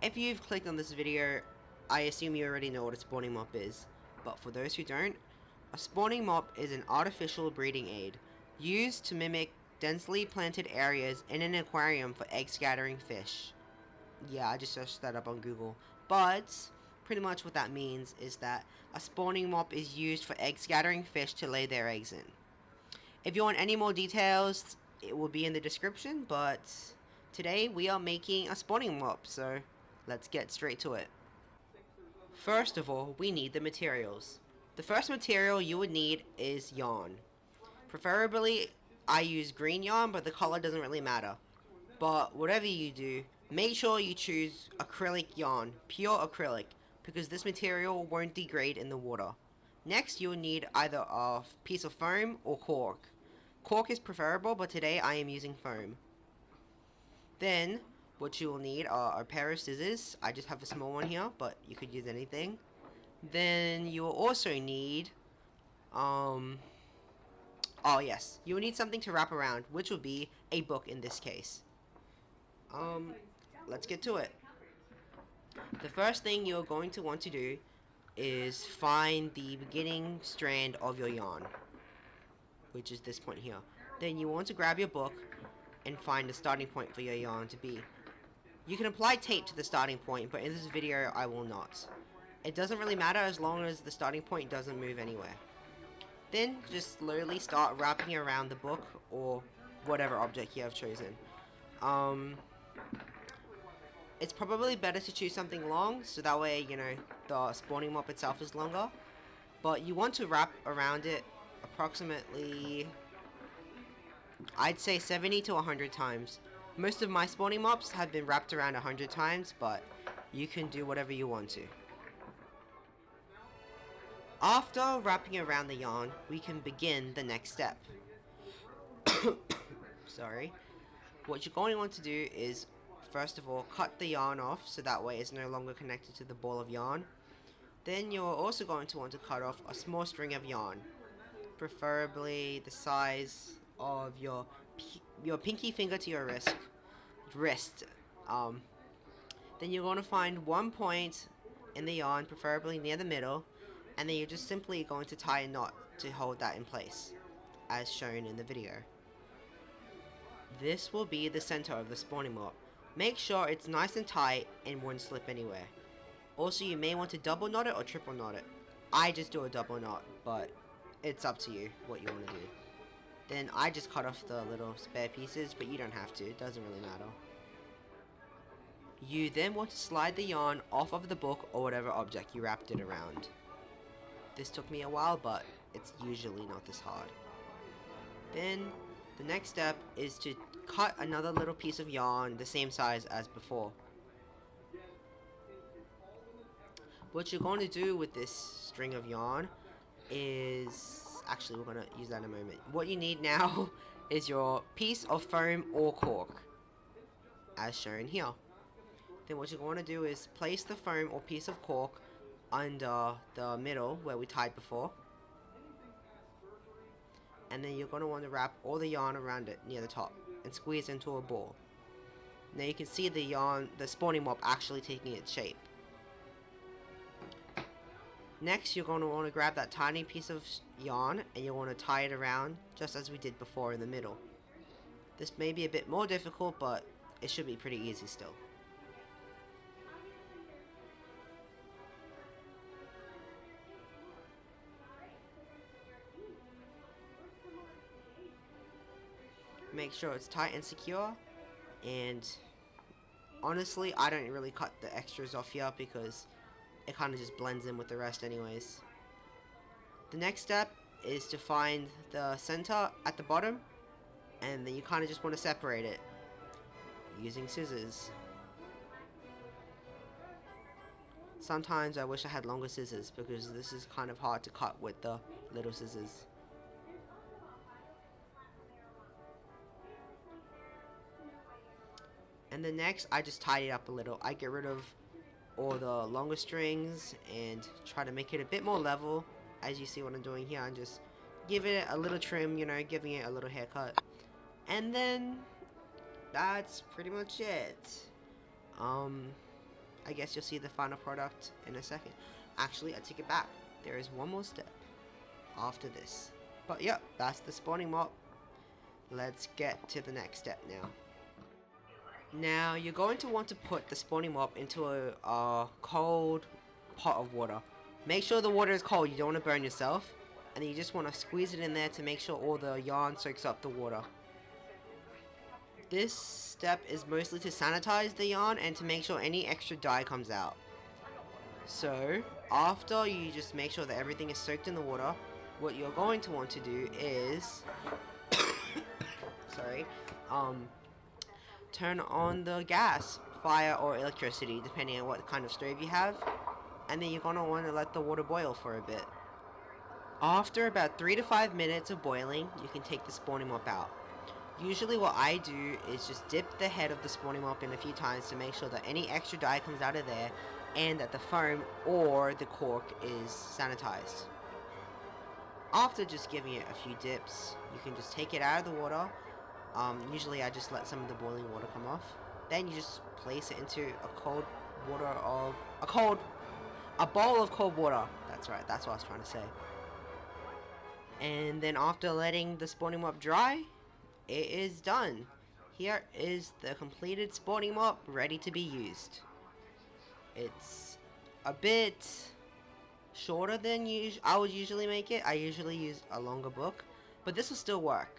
If you've clicked on this video, I assume you already know what a spawning mop is, but for those who don't, a spawning mop is an artificial breeding aid used to mimic densely planted areas in an aquarium for egg scattering fish. Yeah, I just searched that up on Google, but pretty much what that means is that a spawning mop is used for egg scattering fish to lay their eggs in. If you want any more details, it will be in the description, but today we are making a spawning mop, so let's get straight to it. First of all, we need the materials. The first material you would need is yarn. Preferably, I use green yarn, but the color doesn't really matter. But whatever you do, make sure you choose acrylic yarn, pure acrylic, because this material won't degrade in the water. Next, you will need either a piece of foam or cork. Cork is preferable, but today I am using foam. Then, what you will need are a pair of scissors. I just have a small one here, but you could use anything. Then you will also need, oh yes, you will need something to wrap around, which will be a book in this case. Let's get to it. The first thing you're going to want to do is find the beginning strand of your yarn, which is this point here. Then you want to grab your book and find the starting point for your yarn to be. You can apply tape to the starting point, but in this video I will not. It doesn't really matter as long as the starting point doesn't move anywhere. Then just slowly start wrapping around the book or whatever object you have chosen. It's probably better to choose something long, so that way, you know, the spawning mop itself is longer. But you want to wrap around it approximately, I'd say 70 to 100 times. Most of my spawning mops have been wrapped around 100 times, but you can do whatever you want to. After wrapping around the yarn, we can begin the next step. Sorry. What you're going to want to do is, first of all, cut the yarn off so that way it's no longer connected to the ball of yarn. Then you're also going to want to cut off a small string of yarn, preferably the size of your pinky finger to your wrist. Then you're going to find one point in the yarn, preferably near the middle, and then you're just simply going to tie a knot to hold that in place, as shown in the video. This will be the center of the spawning mop. Make sure it's nice and tight and won't slip anywhere. Also, you may want to double knot it or triple knot it. I just do a double knot, but it's up to you what you want to do. Then I just cut off the little spare pieces, but you don't have to, it doesn't really matter. You then want to slide the yarn off of the book or whatever object you wrapped it around. This took me a while, but it's usually not this hard. Then the next step is to cut another little piece of yarn the same size as before. What you're going to do with this string of yarn is, actually we're going to use that in a moment. What you need now is your piece of foam or cork, as shown here. Then what you're going to do is place the foam or piece of cork under the middle where we tied before. And then you're going to want to wrap all the yarn around it near the top and squeeze into a ball. Now you can see the spawning mop actually taking its shape. Next, you're going to want to grab that tiny piece of yarn and you want to tie it around just as we did before in the middle. This may be a bit more difficult, but it should be pretty easy still. Make sure it's tight and secure, and honestly I don't really cut the extras off here because it kind of just blends in with the rest anyways. The next step is to find the center at the bottom, and then you kind of just want to separate it using scissors. Sometimes I wish I had longer scissors because this is kind of hard to cut with the little scissors. And then next, I just tidy it up a little. I get rid of all the longer strings and try to make it a bit more level, as you see what I'm doing here, and just give it a little trim, you know, giving it a little haircut. And then that's pretty much it. I guess you'll see the final product in a second. Actually, I take it back. There is one more step after this. But yep, that's the spawning mop. Let's get to the next step now. Now, you're going to want to put the spawning mop into a cold pot of water. Make sure the water is cold, you don't want to burn yourself. And then you just want to squeeze it in there to make sure all the yarn soaks up the water. This step is mostly to sanitize the yarn and to make sure any extra dye comes out. So, after you just make sure that everything is soaked in the water, what you're going to want to do is sorry, turn on the gas, fire, or electricity, depending on what kind of stove you have, and then you're gonna want to let the water boil for a bit. After about 3 to 5 minutes of boiling, you can take the spawning mop out. Usually what I do is just dip the head of the spawning mop in a few times to make sure that any extra dye comes out of there and that the foam or the cork is sanitized. After just giving it a few dips, you can just take it out of the water. Usually I just let some of the boiling water come off. Then you just place it into a bowl of cold water. That's right, that's what I was trying to say. And then after letting the spawning mop dry, it is done. Here is the completed spawning mop ready to be used. It's a bit shorter than I would usually make it. I usually use a longer book, but this will still work.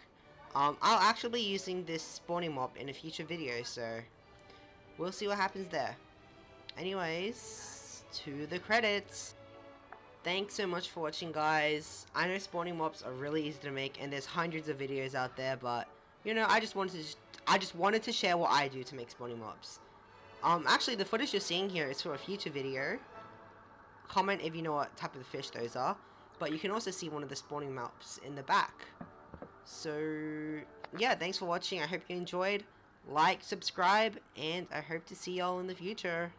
I'll actually be using this spawning mop in a future video, so we'll see what happens there. Anyways, to the credits. Thanks so much for watching, guys. I know spawning mops are really easy to make, and there's hundreds of videos out there, but you know, I just wanted to share what I do to make spawning mops. Actually, the footage you're seeing here is for a future video. Comment if you know what type of fish those are, but you can also see one of the spawning mops in the back. So yeah, thanks for watching. I hope you enjoyed. Like, subscribe, and I hope to see y'all in the future.